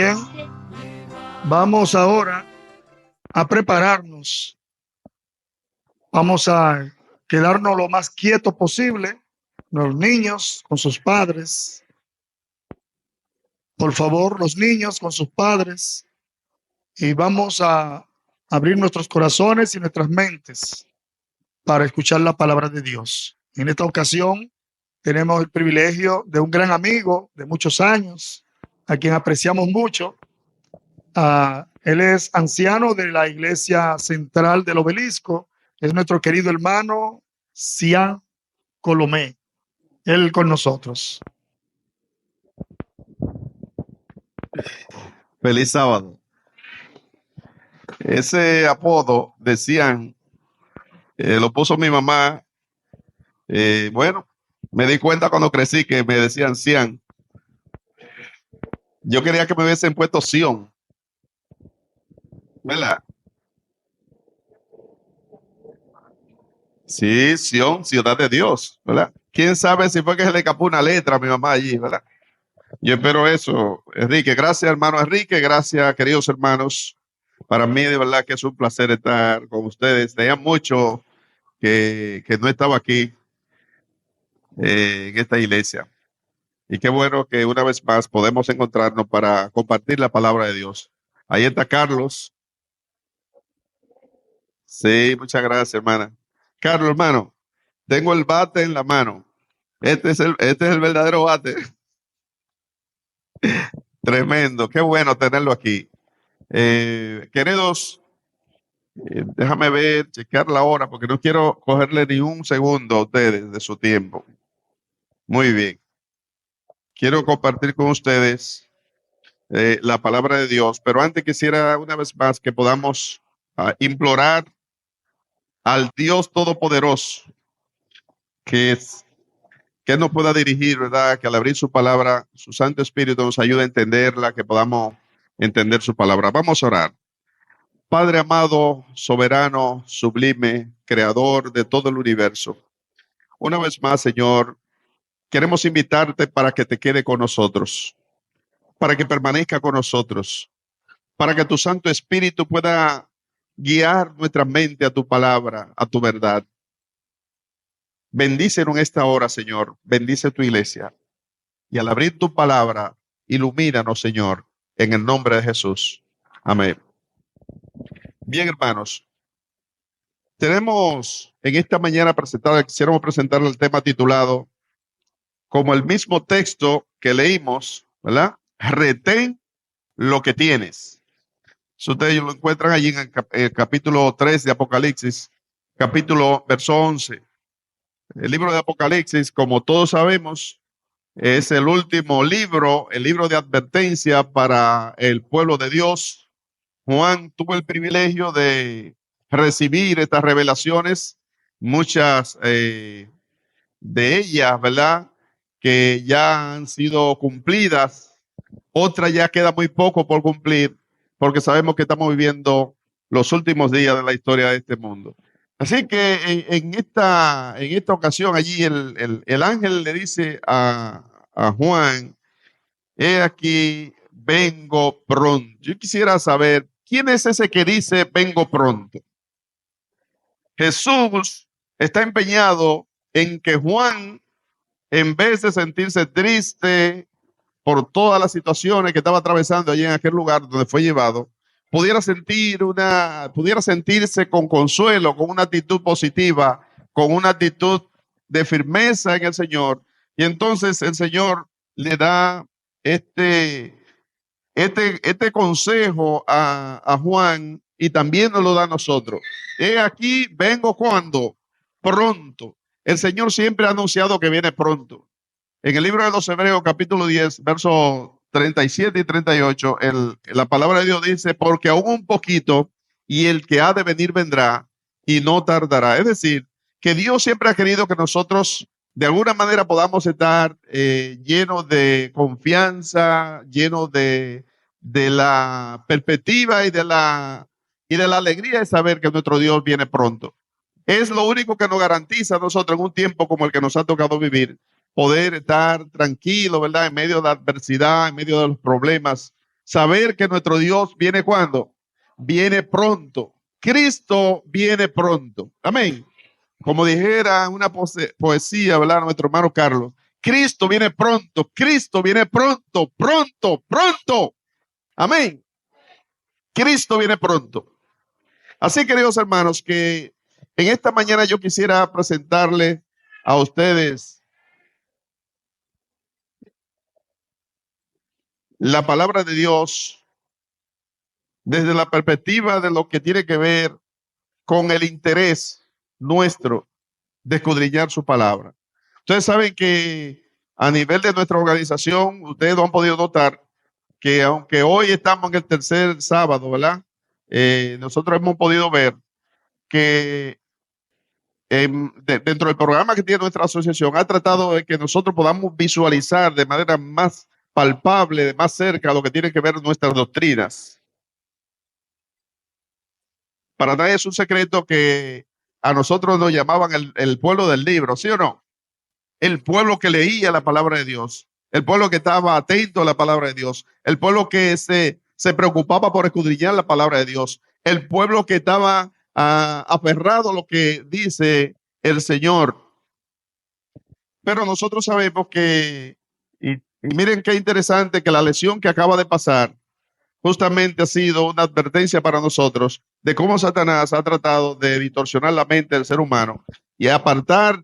Bien, vamos ahora a prepararnos. Vamos a quedarnos lo más quietos posible. Los niños con sus padres. Por favor, los niños con sus padres. Y vamos a abrir nuestros corazones y nuestras mentes para escuchar la palabra de Dios. En esta ocasión tenemos el privilegio de un gran amigo de muchos años, a quien apreciamos mucho. Él es anciano de la Iglesia Central del Obelisco. Es nuestro querido hermano Cian Colomé. Él con nosotros. Feliz sábado. Ese apodo de Cian lo puso mi mamá. Bueno, me di cuenta cuando crecí que me decían Cian. Yo quería que me hubiesen puesto Sion, ¿verdad? Sí, Sion, ciudad de Dios, ¿verdad? ¿Quién sabe si fue que se le escapó una letra a mi mamá allí, ¿verdad? Yo espero eso, Enrique. Gracias, hermano Enrique. Gracias, queridos hermanos. Para mí, de verdad, que es un placer estar con ustedes. Tenía mucho que no estaba aquí en esta iglesia. Y qué bueno que una vez más podemos encontrarnos para compartir la palabra de Dios. Ahí está Carlos. Sí, muchas gracias, hermana. Carlos, hermano, tengo el bate en la mano. Este es el verdadero bate. Tremendo, qué bueno tenerlo aquí. Queridos, déjame ver, chequear la hora, porque no quiero cogerle ni un segundo a ustedes de su tiempo. Muy bien. Quiero compartir con ustedes la palabra de Dios, pero antes quisiera una vez más que podamos implorar al Dios Todopoderoso que nos pueda dirigir, ¿verdad? Que al abrir su palabra, su Santo Espíritu nos ayude a entenderla, que podamos entender su palabra. Vamos a orar. Padre amado, soberano, sublime, creador de todo el universo. Una vez más, Señor, queremos invitarte para que te quede con nosotros, para que permanezca con nosotros, para que tu Santo Espíritu pueda guiar nuestra mente a tu palabra, a tu verdad. Bendícenos en esta hora, Señor. Bendice tu iglesia. Y al abrir tu palabra, ilumínanos, Señor, en el nombre de Jesús. Amén. Bien, hermanos. Tenemos en esta mañana quisiéramos presentarle el tema titulado, como el mismo texto que leímos, ¿verdad? Retén lo que tienes. Si ustedes lo encuentran allí en el capítulo 3 de Apocalipsis, verso 11. El libro de Apocalipsis, como todos sabemos, es el último libro, el libro de advertencia para el pueblo de Dios. Juan tuvo el privilegio de recibir estas revelaciones, muchas de ellas, ¿verdad?, que ya han sido cumplidas, otras ya queda muy poco por cumplir, porque sabemos que estamos viviendo los últimos días de la historia de este mundo. Así que en esta ocasión allí el ángel le dice a Juan, he aquí, vengo pronto. Yo quisiera saber, ¿quién es ese que dice vengo pronto? Jesús está empeñado en que Juan, en vez de sentirse triste por todas las situaciones que estaba atravesando allí en aquel lugar donde fue llevado, pudiera sentirse con consuelo, con una actitud positiva, con una actitud de firmeza en el Señor. Y entonces el Señor le da este consejo a Juan, y también nos lo da a nosotros. He aquí, vengo cuando, pronto. El Señor siempre ha anunciado que viene pronto. En el libro de los Hebreos, capítulo 10, versos 37 y 38, la palabra de Dios dice, porque aún un poquito, y el que ha de venir vendrá, y no tardará. Es decir, que Dios siempre ha querido que nosotros de alguna manera podamos estar llenos de confianza, llenos de la perspectiva y de la alegría de saber que nuestro Dios viene pronto. Es lo único que nos garantiza a nosotros en un tiempo como el que nos ha tocado vivir, poder estar tranquilo, ¿verdad? En medio de la adversidad, en medio de los problemas, saber que nuestro Dios viene cuando, viene pronto. Cristo viene pronto. Amén. Como dijera una poesía, ¿verdad? Nuestro hermano Carlos. Cristo viene pronto, Cristo viene pronto, pronto, pronto. Amén. Cristo viene pronto. Así, queridos hermanos, que en esta mañana yo quisiera presentarle a ustedes la palabra de Dios desde la perspectiva de lo que tiene que ver con el interés nuestro de escudriñar su palabra. Ustedes saben que a nivel de nuestra organización, ustedes lo han podido notar, que aunque hoy estamos en el tercer sábado, ¿verdad? Nosotros hemos podido ver que dentro del programa que tiene nuestra asociación ha tratado de que nosotros podamos visualizar de manera más palpable, de más cerca, lo que tiene que ver nuestras doctrinas. Para nadie es un secreto que a nosotros nos llamaban el pueblo del libro, ¿sí o no? El pueblo que leía la palabra de Dios, el pueblo que estaba atento a la palabra de Dios, el pueblo que se preocupaba por escudriñar la palabra de Dios, el pueblo que estaba aferrado a lo que dice el Señor. Pero nosotros sabemos que, y miren qué interesante que la lección que acaba de pasar justamente ha sido una advertencia para nosotros de cómo Satanás ha tratado de distorsionar la mente del ser humano y apartar,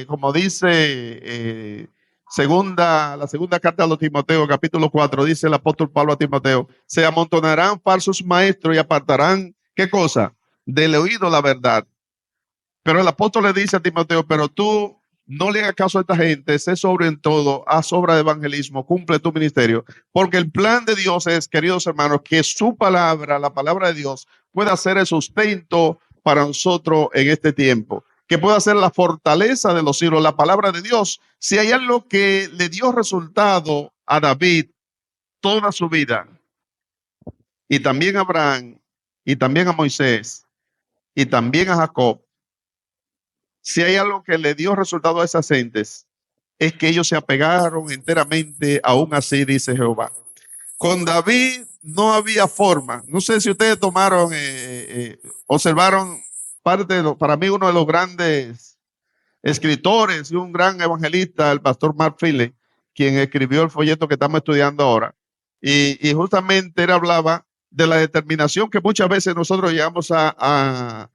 como dice la segunda carta a los Timoteo, capítulo 4, dice el apóstol Pablo a Timoteo, se amontonarán falsos maestros y apartarán, ¿qué cosa? Del oído la verdad. Pero el apóstol le dice a Timoteo, pero tú no le hagas caso a esta gente, sé sobre en todo, haz obra de evangelismo, cumple tu ministerio, porque el plan de Dios es, queridos hermanos, que su palabra, la palabra de Dios, pueda ser el sustento para nosotros en este tiempo, que pueda ser la fortaleza de los siglos, la palabra de Dios. Si hay algo que le dio resultado a David toda su vida, y también a Abraham, y también a Moisés, y también a Jacob, si hay algo que le dio resultado a esas gentes, es que ellos se apegaron enteramente, aún así dice Jehová. Con David no había forma. No sé si ustedes observaron para mí uno de los grandes escritores y un gran evangelista, el pastor Mark Phillips, quien escribió el folleto que estamos estudiando ahora. Y justamente él hablaba de la determinación que muchas veces nosotros llegamos a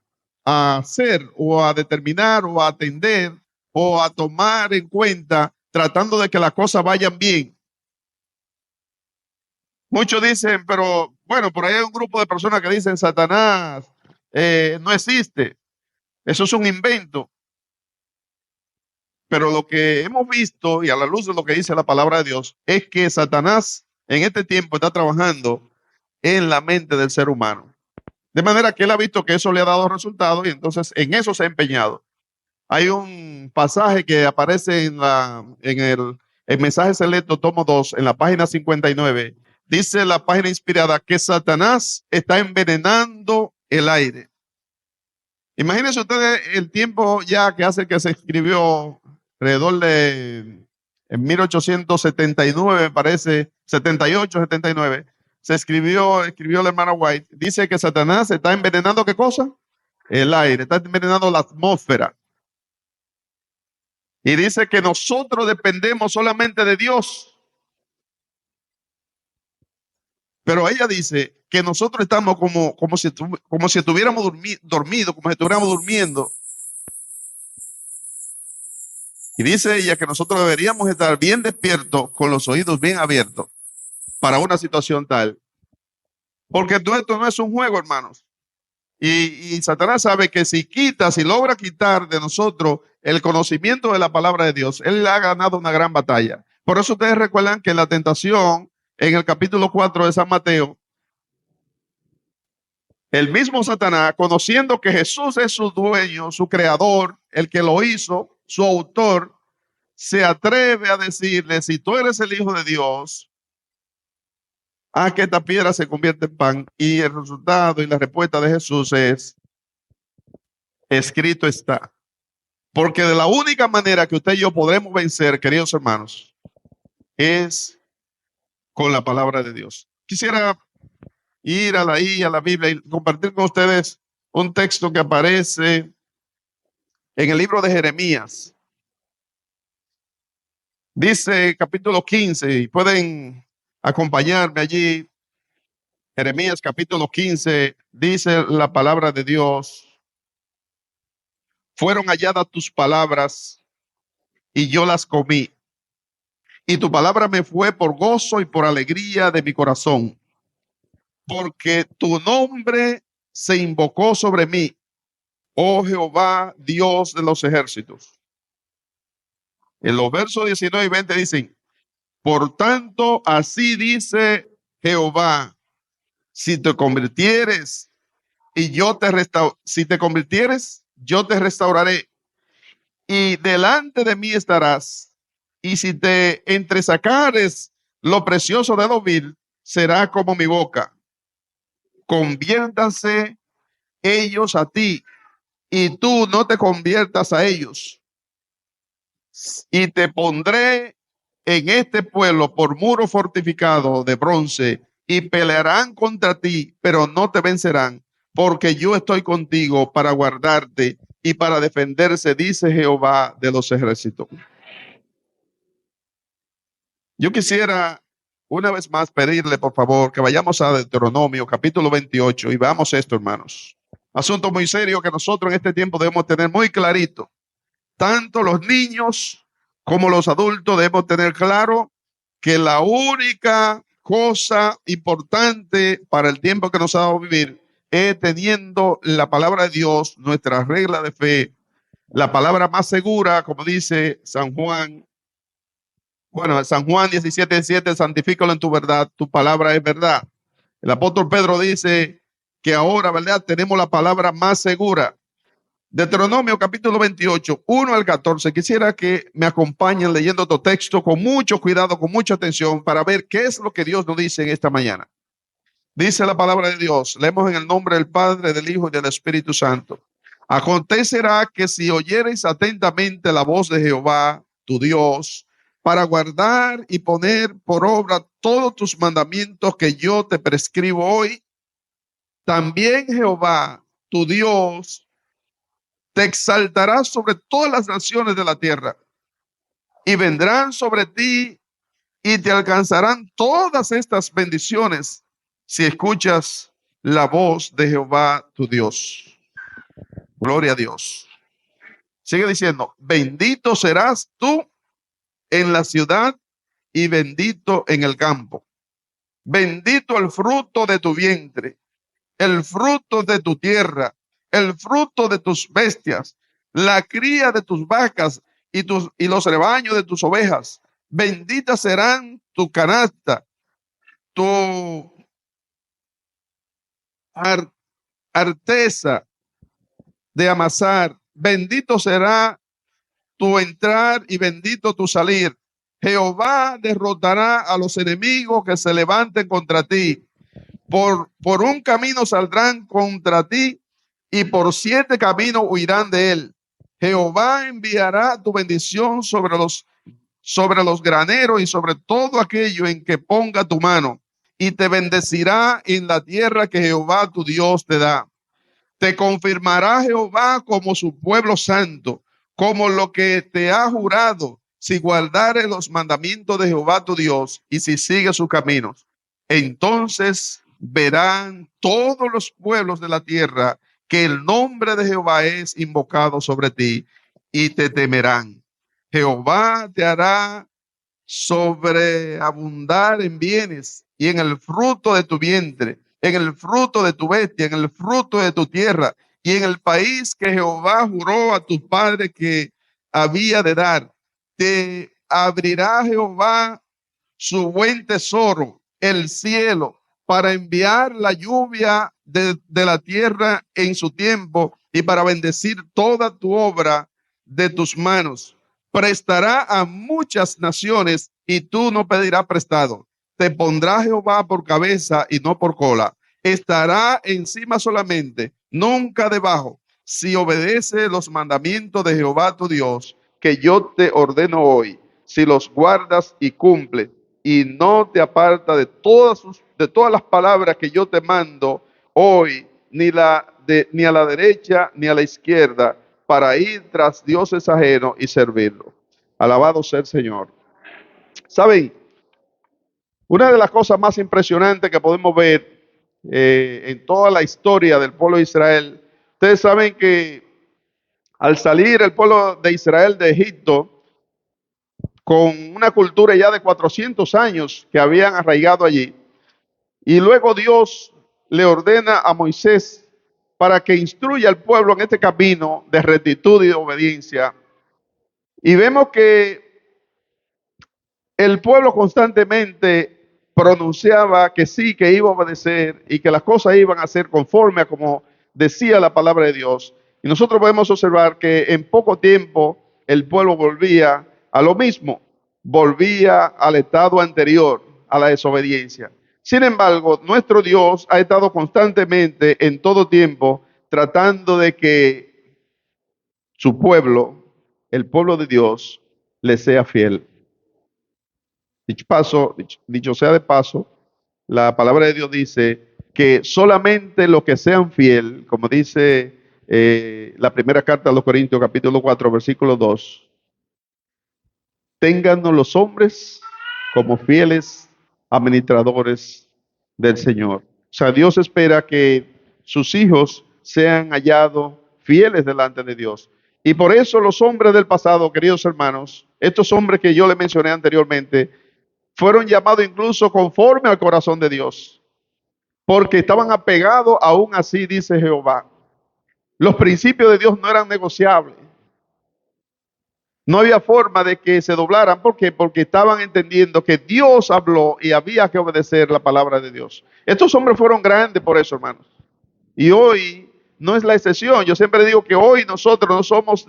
hacer o a determinar o a atender o a tomar en cuenta tratando de que las cosas vayan bien. Muchos dicen, pero bueno, por ahí hay un grupo de personas que dicen Satanás no existe, eso es un invento. Pero lo que hemos visto y a la luz de lo que dice la palabra de Dios es que Satanás en este tiempo está trabajando en la mente del ser humano. De manera que él ha visto que eso le ha dado resultados y entonces en eso se ha empeñado. Hay un pasaje que aparece en el mensaje selecto, tomo 2, en la página 59. Dice la página inspirada que Satanás está envenenando el aire. Imagínense ustedes el tiempo ya que hace que se escribió alrededor de en 1879, me parece, 78, 79, escribió el hermano White, dice que Satanás está envenenando ¿qué cosa? El aire, está envenenando la atmósfera. Y dice que nosotros dependemos solamente de Dios. Pero ella dice que nosotros estamos como si estuviéramos dormidos, como si estuviéramos durmiendo. Y dice ella que nosotros deberíamos estar bien despiertos, con los oídos bien abiertos, para una situación tal. Porque esto no es un juego, hermanos. Y Satanás sabe que si logra quitar de nosotros el conocimiento de la palabra de Dios, él ha ganado una gran batalla. Por eso ustedes recuerdan que la tentación, en el capítulo 4 de San Mateo, el mismo Satanás, conociendo que Jesús es su dueño, su creador, el que lo hizo, su autor, se atreve a decirle, si tú eres el Hijo de Dios, haz que esta piedra se convierta en pan. Y el resultado y la respuesta de Jesús es, escrito está. Porque de la única manera que usted y yo podremos vencer, queridos hermanos, es con la palabra de Dios. Quisiera ir a la Biblia y compartir con ustedes un texto que aparece en el libro de Jeremías. Dice capítulo 15, y pueden acompañarme allí. Jeremías capítulo 15, dice la palabra de Dios: fueron halladas tus palabras y yo las comí, y tu palabra me fue por gozo y por alegría de mi corazón, porque tu nombre se invocó sobre mí, oh Jehová, Dios de los ejércitos. En los versos 19 y 20 dicen: por tanto, así dice Jehová, si te convirtieres y yo te si te convirtieres, yo te restauraré y delante de mí estarás. Y si te entresacares lo precioso de lo vil, será como mi boca. Conviértanse ellos a ti y tú no te conviertas a ellos. Y te pondré en este pueblo por muro fortificado de bronce y pelearán contra ti, pero no te vencerán, porque yo estoy contigo para guardarte y para defenderse, dice Jehová de los ejércitos. Yo quisiera una vez más pedirle, por favor, que vayamos a Deuteronomio capítulo 28 y veamos esto, hermanos. Asunto muy serio que nosotros en este tiempo debemos tener muy clarito. Tanto los niños como los adultos debemos tener claro que la única cosa importante para el tiempo que nos ha dado vivir es teniendo la palabra de Dios, nuestra regla de fe, la palabra más segura, como dice San Juan. Bueno, San Juan 17:7, santifícalo en tu verdad, tu palabra es verdad. El apóstol Pedro dice que ahora, ¿verdad?, tenemos la palabra más segura. Deuteronomio capítulo 28, 1 al 14. Quisiera que me acompañen leyendo este texto con mucho cuidado, con mucha atención, para ver qué es lo que Dios nos dice en esta mañana. Dice la palabra de Dios, leemos en el nombre del Padre, del Hijo y del Espíritu Santo. Acontecerá que si oyereis atentamente la voz de Jehová, tu Dios, para guardar y poner por obra todos tus mandamientos que yo te prescribo hoy, también Jehová, tu Dios, te exaltará sobre todas las naciones de la tierra y vendrán sobre ti y te alcanzarán todas estas bendiciones si escuchas la voz de Jehová tu Dios. Gloria a Dios. Sigue diciendo, bendito serás tú en la ciudad y bendito en el campo. Bendito el fruto de tu vientre, el fruto de tu tierra, el fruto de tus bestias, la cría de tus vacas y los rebaños de tus ovejas. Benditas serán tu canasta, tu arteza de amasar. Bendito será tu entrar y bendito tu salir. Jehová derrotará a los enemigos que se levanten contra ti. Por un camino saldrán contra ti y por 7 caminos huirán de él. Jehová enviará tu bendición sobre los graneros y sobre todo aquello en que ponga tu mano, y te bendecirá en la tierra que Jehová tu Dios te da. Te confirmará Jehová como su pueblo santo, como lo que te ha jurado, si guardares los mandamientos de Jehová tu Dios y si sigues sus caminos. Entonces verán todos los pueblos de la tierra que el nombre de Jehová es invocado sobre ti y te temerán. Jehová te hará sobreabundar en bienes y en el fruto de tu vientre, en el fruto de tu bestia, en el fruto de tu tierra y en el país que Jehová juró a tus padres que había de dar. Te abrirá Jehová su buen tesoro, el cielo, para enviar la lluvia de la tierra en su tiempo y para bendecir toda tu obra de tus manos. Prestará a muchas naciones y tú no pedirás prestado. Te pondrá Jehová por cabeza y no por cola. Estará encima solamente, nunca debajo, si obedece los mandamientos de Jehová tu Dios, que yo te ordeno hoy, si los guardas y cumples. y no te aparta de todas las palabras que yo te mando hoy, ni a la derecha ni a la izquierda, para ir tras dioses ajenos y servirlo. Alabado sea el Señor. ¿Saben? Una de las cosas más impresionantes que podemos ver en toda la historia del pueblo de Israel, ustedes saben que al salir el pueblo de Israel de Egipto, con una cultura ya de 400 años que habían arraigado allí, y luego Dios le ordena a Moisés para que instruya al pueblo en este camino de rectitud y de obediencia. Y vemos que el pueblo constantemente pronunciaba que sí, que iba a obedecer y que las cosas iban a ser conforme a como decía la palabra de Dios. Y nosotros podemos observar que en poco tiempo el pueblo volvía a lo mismo, volvía al estado anterior, a la desobediencia. Sin embargo, nuestro Dios ha estado constantemente en todo tiempo tratando de que su pueblo, el pueblo de Dios, le sea fiel. Dicho sea de paso, la palabra de Dios dice que solamente los que sean fiel, como dice la primera carta a los Corintios, capítulo 4, versículo 2, téngannos los hombres como fieles administradores del Señor. O sea, Dios espera que sus hijos sean hallados fieles delante de Dios. Y por eso los hombres del pasado, queridos hermanos, estos hombres que yo le mencioné anteriormente, fueron llamados incluso conforme al corazón de Dios, porque estaban apegados, aún así, dice Jehová. Los principios de Dios no eran negociables. No había forma de que se doblaran. ¿Por qué? Porque estaban entendiendo que Dios habló y había que obedecer la palabra de Dios. Estos hombres fueron grandes por eso, hermanos. Y hoy no es la excepción. Yo siempre digo que hoy nosotros no somos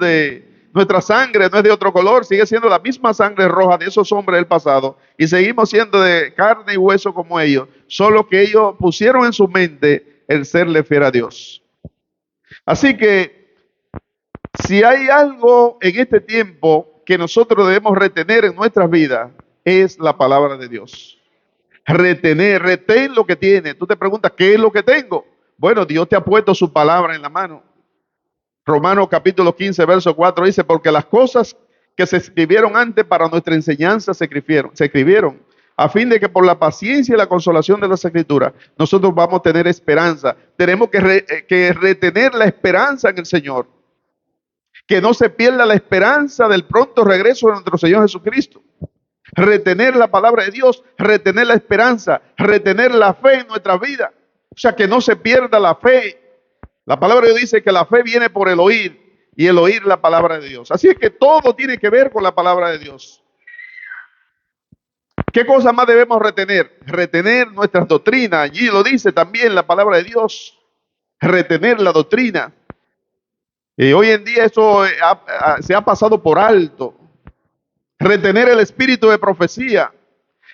nuestra sangre no es de otro color, sigue siendo la misma sangre roja de esos hombres del pasado y seguimos siendo de carne y hueso como ellos, solo que ellos pusieron en su mente el serle fiel a Dios. Así que si hay algo en este tiempo que nosotros debemos retener en nuestras vidas, es la palabra de Dios. Retén lo que tiene. Tú te preguntas, ¿qué es lo que tengo? Bueno, Dios te ha puesto su palabra en la mano. Romanos capítulo 15, verso 4 dice, porque las cosas que se escribieron antes para nuestra enseñanza se escribieron a fin de que por la paciencia y la consolación de las escrituras nosotros vamos a tener esperanza. Tenemos que retener la esperanza en el Señor. Que no se pierda la esperanza del pronto regreso de nuestro Señor Jesucristo. Retener la palabra de Dios, retener la esperanza, retener la fe en nuestra vida. O sea, que no se pierda la fe. La palabra de Dios dice que la fe viene por el oír y el oír la palabra de Dios. Así es que todo tiene que ver con la palabra de Dios. ¿Qué cosa más debemos retener? Retener nuestras doctrinas. Allí lo dice también la palabra de Dios. Retener la doctrina. Y hoy en día eso se ha pasado por alto. Retener el espíritu de profecía.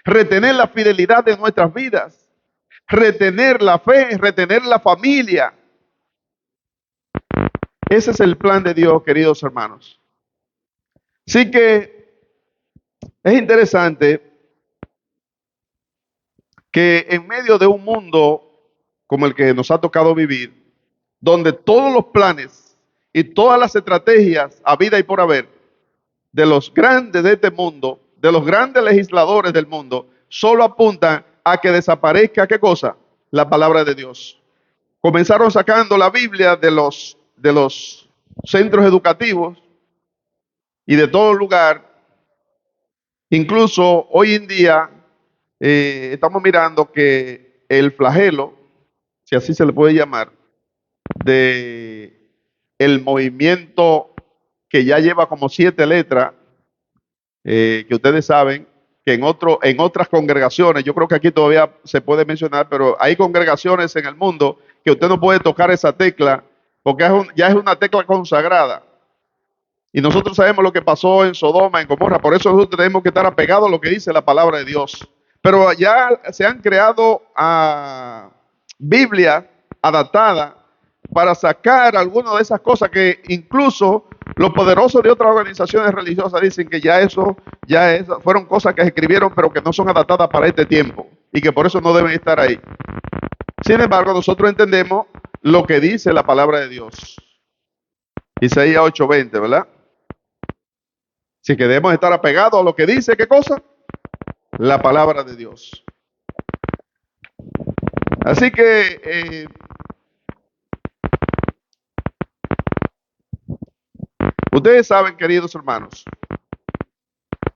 Retener la fidelidad de nuestras vidas. Retener la fe, retener la familia. Ese es el plan de Dios, queridos hermanos. Así que es interesante que en medio de un mundo como el que nos ha tocado vivir, donde todos los planes y todas las estrategias a vida y por haber de los grandes de este mundo, de los grandes legisladores del mundo, solo apuntan a que desaparezca, ¿qué cosa? La palabra de Dios. Comenzaron sacando la Biblia de los centros educativos y de todo lugar. Incluso hoy en día estamos mirando que el flagelo, si así se le puede llamar, de el movimiento que ya lleva como 7 letras, que ustedes saben que en otras congregaciones, yo creo que aquí todavía se puede mencionar, pero hay congregaciones en el mundo que usted no puede tocar esa tecla porque ya es una tecla consagrada. Y nosotros sabemos lo que pasó en Sodoma, en Gomorra, por eso nosotros tenemos que estar apegados a lo que dice la palabra de Dios. Pero ya se han creado Biblias adaptadas para sacar algunas de esas cosas que incluso los poderosos de otras organizaciones religiosas dicen que fueron cosas que se escribieron pero que no son adaptadas para este tiempo y que por eso no deben estar ahí. Sin embargo, nosotros entendemos lo que dice la palabra de Dios. Isaías 8:20, ¿verdad? Si queremos estar apegados a lo que dice, ¿qué cosa? La palabra de Dios. Así que ustedes saben, queridos hermanos,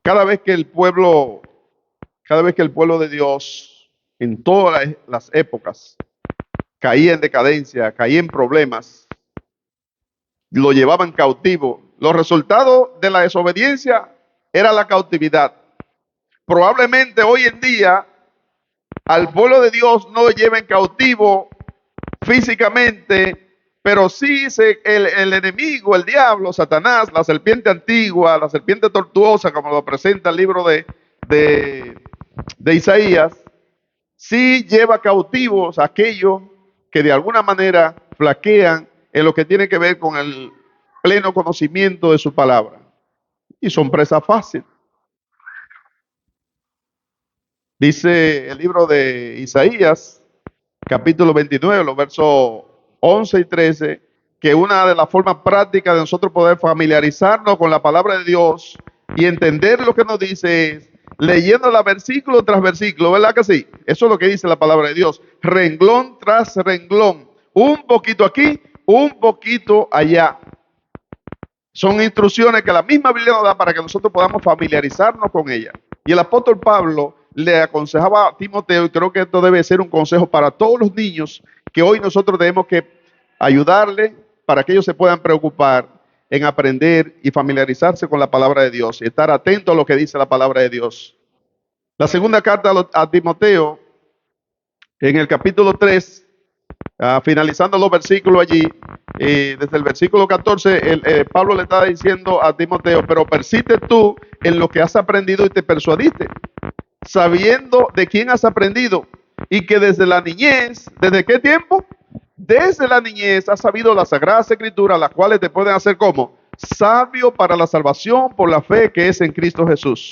cada vez que el pueblo de Dios, en todas las épocas, caía en decadencia, caía en problemas, lo llevaban cautivo, los resultados de la desobediencia era la cautividad. Probablemente hoy en día al pueblo de Dios no lo lleven cautivo físicamente, pero sí el enemigo, el diablo, Satanás, la serpiente antigua, la serpiente tortuosa, como lo presenta el libro de Isaías, sí lleva cautivos a aquellos que de alguna manera flaquean en lo que tiene que ver con el pleno conocimiento de su palabra. Y son presa fácil. Dice el libro de Isaías, capítulo 29, los versos 11 y 13, que una de las formas prácticas de nosotros poder familiarizarnos con la palabra de Dios y entender lo que nos dice es leyéndola versículo tras versículo, ¿verdad que sí? Eso es lo que dice la palabra de Dios, renglón tras renglón, un poquito aquí, un poquito allá. Son instrucciones que la misma Biblia nos da para que nosotros podamos familiarizarnos con ella. Y el apóstol Pablo le aconsejaba a Timoteo, y creo que esto debe ser un consejo para todos los niños, que hoy nosotros tenemos que ayudarle para que ellos se puedan preocupar en aprender y familiarizarse con la palabra de Dios y estar atentos a lo que dice la palabra de Dios. La segunda carta a Timoteo, en el capítulo 3, finalizando los versículos allí, desde el versículo 14, Pablo le está diciendo a Timoteo, pero persiste tú en lo que has aprendido y te persuadiste, sabiendo de quién has aprendido y que desde la niñez, ¿desde qué tiempo? Desde la niñez has sabido las sagradas escrituras, las cuales te pueden hacer como sabio para la salvación por la fe que es en Cristo Jesús.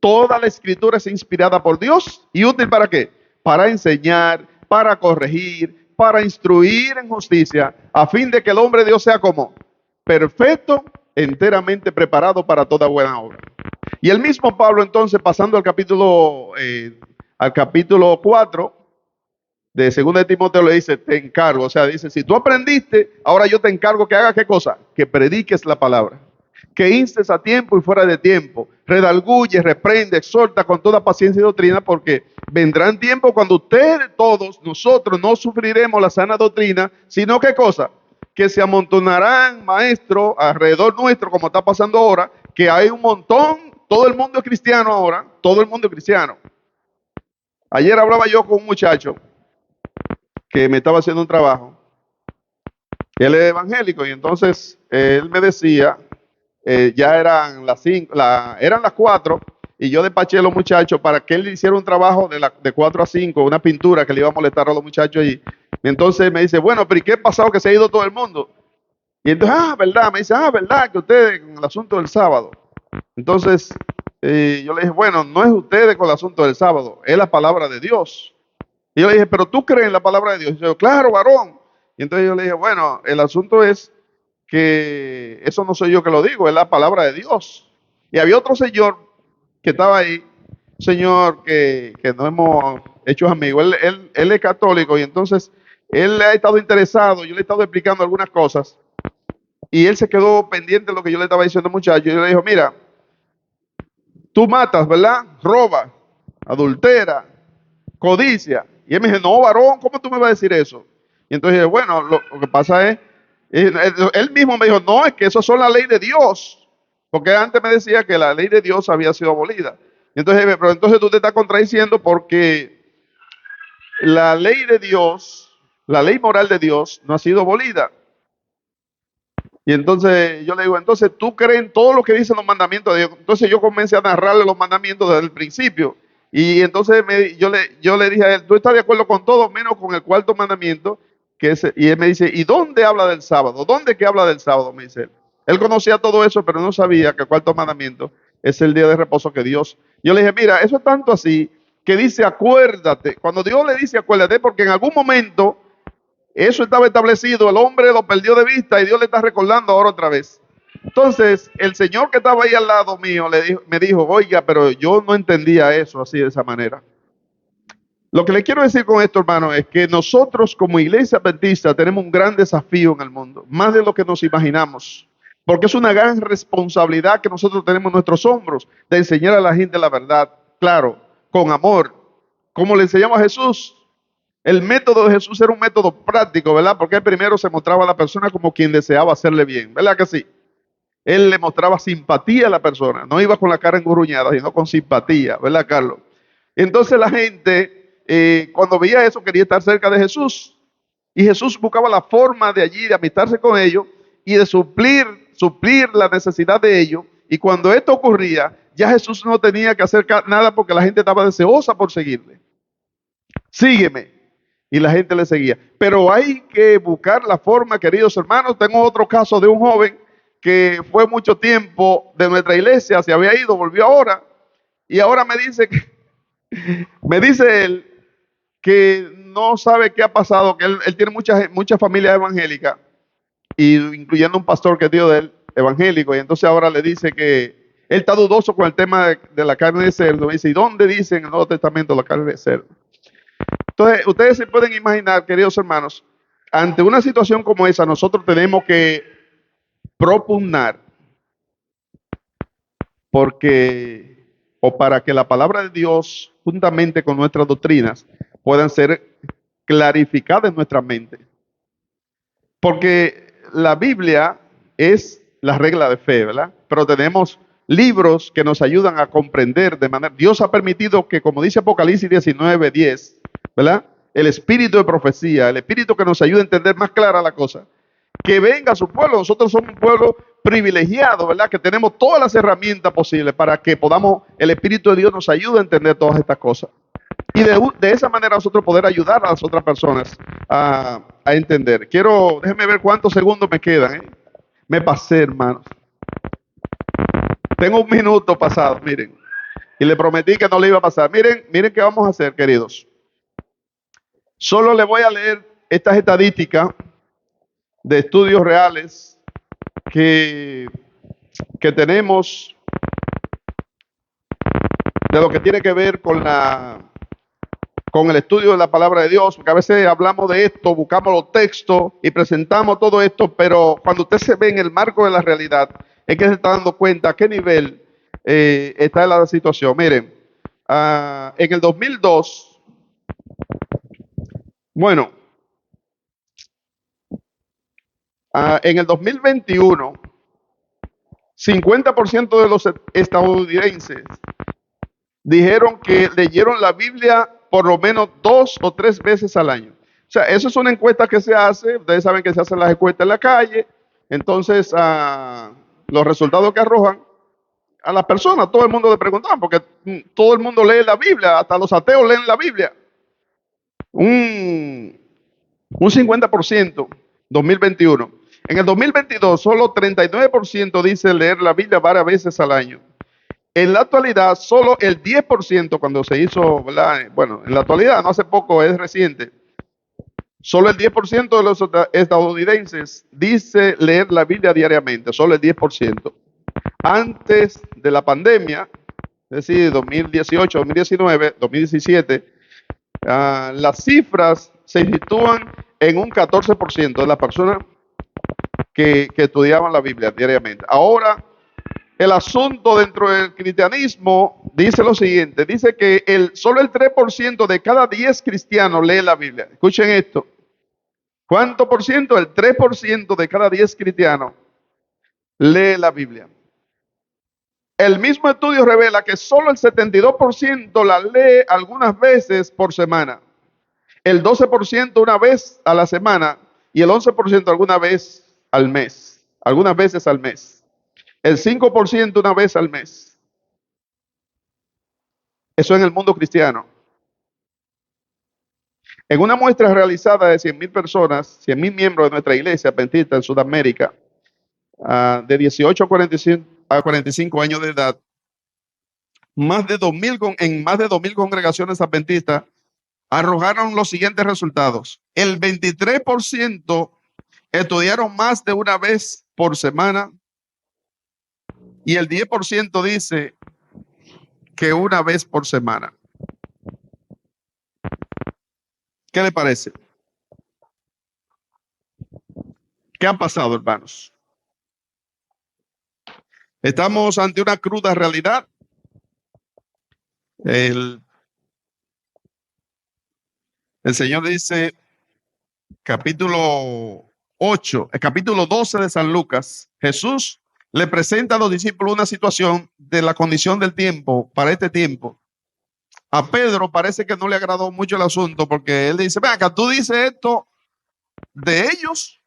Toda la escritura es inspirada por Dios y útil ¿para qué? Para enseñar, para corregir, para instruir en justicia, a fin de que el hombre de Dios sea como perfecto, enteramente preparado para toda buena obra. Y el mismo Pablo entonces, pasando al capítulo 4 de 2 de Timoteo, le dice, te encargo, o sea, dice, si tú aprendiste, ahora yo te encargo que hagas ¿qué cosa? Que prediques la palabra, que instes a tiempo y fuera de tiempo, redarguye, reprende, exhorta con toda paciencia y doctrina, porque vendrán tiempos cuando ustedes todos, nosotros no sufriremos la sana doctrina, sino ¿qué cosa? Que se amontonarán maestros alrededor nuestro, como está pasando ahora, que hay un montón, todo el mundo es cristiano ahora, todo el mundo es cristiano. Ayer hablaba yo con un muchacho que me estaba haciendo un trabajo, él es evangélico, y entonces él me decía, ya eran eran las 4, y yo despaché a los muchachos para que él hiciera un trabajo de 4 a 5, una pintura que le iba a molestar a los muchachos allí. Y entonces me dice, bueno, pero ¿y qué ha pasado que se ha ido todo el mundo? Y entonces, verdad, me dice, verdad, que ustedes con el asunto del sábado. Entonces, yo le dije, bueno, no es ustedes con el asunto del sábado, es la palabra de Dios. Y yo le dije, pero tú crees en la palabra de Dios. Y yo, claro, varón. Y entonces yo le dije, bueno, el asunto es que eso no soy yo que lo digo, es la palabra de Dios. Y había otro señor que estaba ahí, señor que no hemos hecho amigos, él es católico, y entonces él ha estado interesado, yo le he estado explicando algunas cosas, y él se quedó pendiente de lo que yo le estaba diciendo al muchacho, y yo le dije, mira, tú matas, ¿verdad? Robas, adultera, codicia. Y él me dice, no, varón, ¿cómo tú me vas a decir eso? Y entonces, bueno, lo que pasa es, él mismo me dijo, no, es que eso son la ley de Dios. Porque antes me decía que la ley de Dios había sido abolida. Y entonces, pero entonces tú te estás contradiciendo porque la ley de Dios, la ley moral de Dios no ha sido abolida. Y entonces yo le digo, entonces tú crees en todo lo que dicen los mandamientos de Dios. Entonces yo comencé a narrarle los mandamientos desde el principio. Y entonces yo le dije a él, tú estás de acuerdo con todo menos con el cuarto mandamiento, y él me dice, ¿y dónde habla del sábado? ¿Dónde que habla del sábado? Me dice él. Él conocía todo eso, pero no sabía que el cuarto mandamiento es el día de reposo que Dios. Yo le dije, mira, eso es tanto así que dice acuérdate. Cuando Dios le dice acuérdate, porque en algún momento eso estaba establecido, el hombre lo perdió de vista y Dios le está recordando ahora otra vez. Entonces, el señor que estaba ahí al lado mío me dijo, oiga, pero yo no entendía eso así de esa manera. Lo que le quiero decir con esto, hermano, es que nosotros como iglesia adventista tenemos un gran desafío en el mundo, más de lo que nos imaginamos, porque es una gran responsabilidad que nosotros tenemos en nuestros hombros de enseñar a la gente la verdad, claro, con amor, como le enseñamos a Jesús. El método de Jesús era un método práctico, ¿verdad? Porque él primero se mostraba a la persona como quien deseaba hacerle bien, ¿verdad que sí? Él le mostraba simpatía a la persona, no iba con la cara engurruñada, sino con simpatía, ¿verdad, Carlos? Entonces la gente, cuando veía eso, quería estar cerca de Jesús. Y Jesús buscaba la forma de allí, de amistarse con ellos y de suplir la necesidad de ellos. Y cuando esto ocurría, ya Jesús no tenía que hacer nada porque la gente estaba deseosa por seguirle. Sígueme. Y la gente le seguía. Pero hay que buscar la forma, queridos hermanos. Tengo otro caso de un joven que fue mucho tiempo de nuestra iglesia, se había ido, volvió ahora. Y ahora me dice él que no sabe qué ha pasado, que él tiene mucha familia evangélica, y incluyendo un pastor que es tío de él, evangélico, y entonces ahora le dice que él está dudoso con el tema de la carne de cerdo. Me dice, ¿y dónde dice en el Nuevo Testamento la carne de cerdo? Entonces, ustedes se pueden imaginar, queridos hermanos, ante una situación como esa, nosotros tenemos que propugnar porque, o para que la palabra de Dios, juntamente con nuestras doctrinas, puedan ser clarificadas en nuestra mente. Porque la Biblia es la regla de fe, ¿verdad? Pero tenemos libros que nos ayudan a comprender de manera. Dios ha permitido que, como dice Apocalipsis 19:10, ¿verdad? El espíritu de profecía, el espíritu que nos ayuda a entender más clara la cosa, que venga a su pueblo. Nosotros somos un pueblo privilegiado, ¿verdad? Que tenemos todas las herramientas posibles para que podamos, el Espíritu de Dios nos ayude a entender todas estas cosas. Y de esa manera nosotros poder ayudar a las otras personas a entender. Déjenme ver cuántos segundos me quedan, ¿eh? Me pasé, hermanos. Tengo un minuto pasado, miren. Y le prometí que no le iba a pasar. Miren qué vamos a hacer, queridos. Solo le voy a leer estas estadísticas de estudios reales que tenemos de lo que tiene que ver con el estudio de la palabra de Dios, porque a veces hablamos de esto, buscamos los textos y presentamos todo esto, pero cuando usted se ve en el marco de la realidad, es que se está dando cuenta a qué nivel está la situación. Miren, en el 2002, bueno, en el 2021, 50% de los estadounidenses dijeron que leyeron la Biblia por lo menos 2 o 3 veces al año. O sea, eso es una encuesta que se hace. Ustedes saben que se hacen las encuestas en la calle. Entonces, los resultados que arrojan a las personas, todo el mundo le preguntaban, porque todo el mundo lee la Biblia, hasta los ateos leen la Biblia. Un 50%, 2021. En el 2022, solo 39% dice leer la Biblia varias veces al año. En la actualidad, solo el 10%, cuando se hizo, ¿verdad? Bueno, en la actualidad, no hace poco, es reciente, solo el 10% de los estadounidenses dice leer la Biblia diariamente, solo el 10%. Antes de la pandemia, es decir, 2018, 2019, 2017, las cifras se sitúan en un 14% de las personas que estudiaban la Biblia diariamente. Ahora, el asunto dentro del cristianismo dice lo siguiente, dice que solo el 3% de cada 10 cristianos lee la Biblia. Escuchen esto. ¿Cuánto por ciento? El 3% de cada 10 cristianos lee la Biblia. El mismo estudio revela que solo el 72% la lee algunas veces por semana, el 12% una vez a la semana y el 11% alguna vez al mes, algunas veces al mes. El 5% una vez al mes. Eso en el mundo cristiano. En una muestra realizada de 100,000 personas, 100,000 miembros de nuestra iglesia adventista en Sudamérica, de 18 a 45 años de edad, en más de 2,000 congregaciones adventistas arrojaron los siguientes resultados. El 23% estudiaron más de una vez por semana y el 10% dice que una vez por semana. ¿Qué le parece? ¿Qué ha pasado, hermanos? Estamos ante una cruda realidad. El Señor dice, capítulo 12 de San Lucas, Jesús le presenta a los discípulos una situación de la condición del tiempo para este tiempo. A Pedro parece que no le agradó mucho el asunto porque él dice, ven acá, ¿tú dices esto de ellos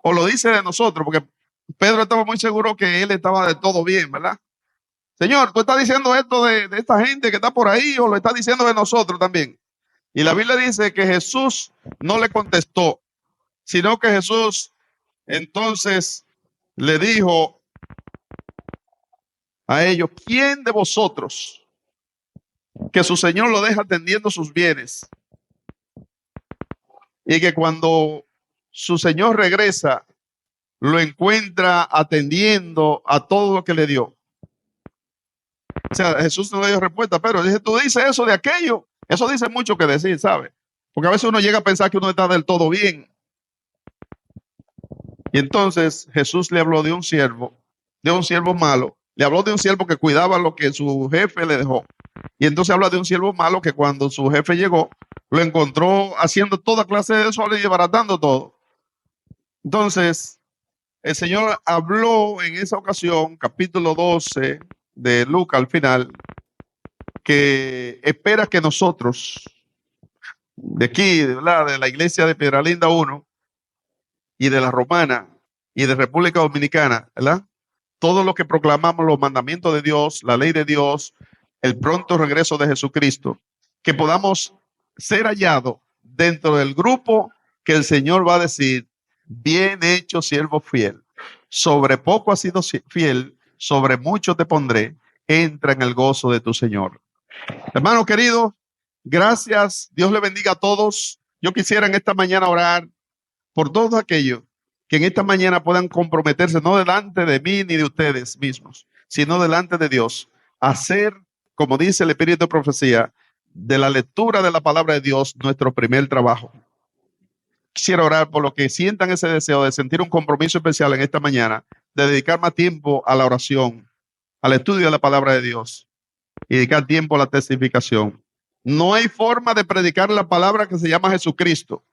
o lo dices de nosotros? Porque Pedro estaba muy seguro que él estaba de todo bien, ¿verdad? Señor, ¿tú estás diciendo esto de esta gente que está por ahí o lo estás diciendo de nosotros también? Y la Biblia dice que Jesús no le contestó, sino que Jesús entonces le dijo a ellos, ¿quién de vosotros que su Señor lo deja atendiendo sus bienes y que cuando su Señor regresa lo encuentra atendiendo a todo lo que le dio? O sea, Jesús no le dio respuesta, pero dice, tú dices eso de aquello. Eso dice mucho que decir, ¿sabe? Porque a veces uno llega a pensar que uno está del todo bien. Y entonces Jesús le habló de un siervo malo. Le habló de un siervo que cuidaba lo que su jefe le dejó. Y entonces habla de un siervo malo que cuando su jefe llegó, lo encontró haciendo toda clase de desorden y desbaratando todo. Entonces, el Señor habló en esa ocasión, capítulo 12 de Lucas al final, que espera que nosotros, de aquí, ¿verdad?, de la iglesia de Piedralinda 1 y de la Romana y de República Dominicana, ¿verdad?, todos los que proclamamos los mandamientos de Dios, la ley de Dios, el pronto regreso de Jesucristo, que podamos ser hallados dentro del grupo que el Señor va a decir, bien hecho, siervo fiel. Sobre poco has sido fiel, sobre mucho te pondré. Entra en el gozo de tu Señor. Hermano querido, gracias. Dios le bendiga a todos. Yo quisiera en esta mañana orar por todos aquellos que en esta mañana puedan comprometerse, no delante de mí ni de ustedes mismos, sino delante de Dios, a hacer, como dice el Espíritu de Profecía, de la lectura de la palabra de Dios nuestro primer trabajo. Quisiera orar por los que sientan ese deseo de sentir un compromiso especial en esta mañana, de dedicar más tiempo a la oración, al estudio de la palabra de Dios y dedicar tiempo a la testificación. No hay forma de predicar la palabra que se llama Jesucristo.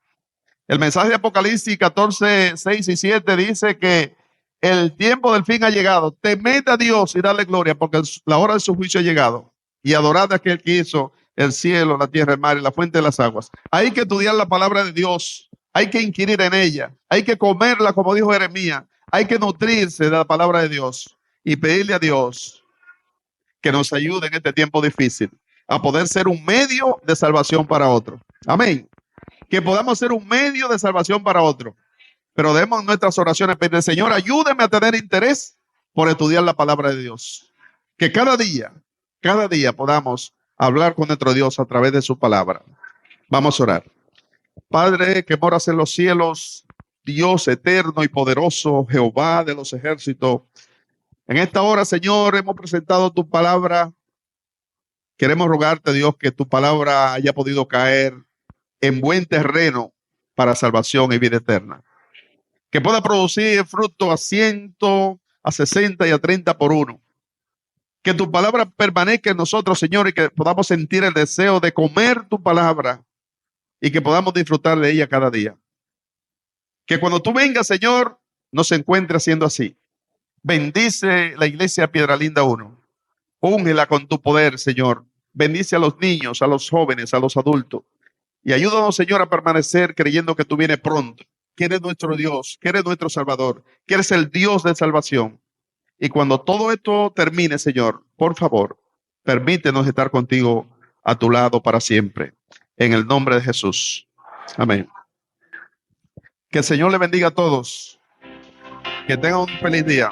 El mensaje de Apocalipsis 14, 6 y 7 dice que el tiempo del fin ha llegado. Temed a Dios y dale gloria, porque la hora de su juicio ha llegado. Y adorad a aquel que hizo el cielo, la tierra, el mar y la fuente de las aguas. Hay que estudiar la palabra de Dios. Hay que inquirir en ella. Hay que comerla, como dijo Jeremías. Hay que nutrirse de la palabra de Dios y pedirle a Dios que nos ayude en este tiempo difícil a poder ser un medio de salvación para otro. Amén. Que podamos ser un medio de salvación para otro. Pero demos nuestras oraciones, pedirle, Señor, ayúdeme a tener interés por estudiar la palabra de Dios. Que cada día podamos hablar con nuestro Dios a través de su palabra. Vamos a orar. Padre que moras en los cielos, Dios eterno y poderoso, Jehová de los ejércitos. En esta hora, Señor, hemos presentado tu palabra. Queremos rogarte, Dios, que tu palabra haya podido caer en buen terreno para salvación y vida eterna. Que pueda producir fruto a 100, a 60 y a 30 por uno. Que tu palabra permanezca en nosotros, Señor, y que podamos sentir el deseo de comer tu palabra y que podamos disfrutar de ella cada día. Que cuando tú vengas, Señor, nos encuentre haciendo así. Bendice la iglesia Piedralinda 1. Úngela con tu poder, Señor. Bendice a los niños, a los jóvenes, a los adultos. Y ayúdanos, Señor, a permanecer creyendo que tú vienes pronto, que eres nuestro Dios, que eres nuestro Salvador, que eres el Dios de salvación. Y cuando todo esto termine, Señor, por favor, permítenos estar contigo a tu lado para siempre. en el nombre de Jesús. Amén. Que el Señor le bendiga a todos. Que tengan un feliz día.